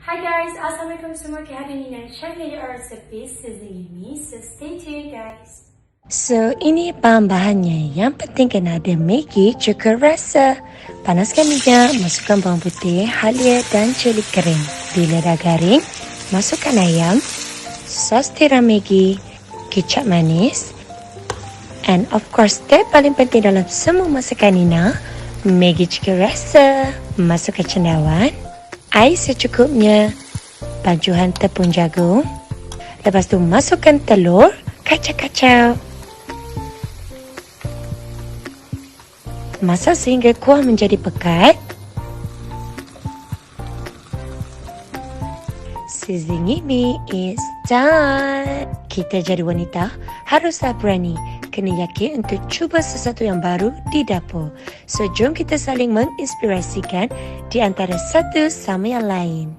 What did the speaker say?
Hi guys, Assalamualaikum semua. Hari ini nak share dengan resepi sizzling ini. So stay tuned guys. So ini bahan-bahannya. Yang penting kena ada Maggi cukup rasa. Panaskan minyak, masukkan bawang putih, halia dan cili kering. Bila dah garing, masukkan ayam, sos tiram Maggi, kicap manis, and of course step paling penting dalam semua masakan Nina, Maggi cukup rasa. Masukkan cendawan, air secukupnya, bancuhan tepung jagung. Lepas tu masukkan telur, kacau-kacau. Masak sehingga kuah menjadi pekat. Sizzling ini is done. Kita jadi wanita haruslah berani. Kena yakin untuk cuba sesuatu yang baru di dapur. So jom kita saling menginspirasikan di antara satu sama yang lain.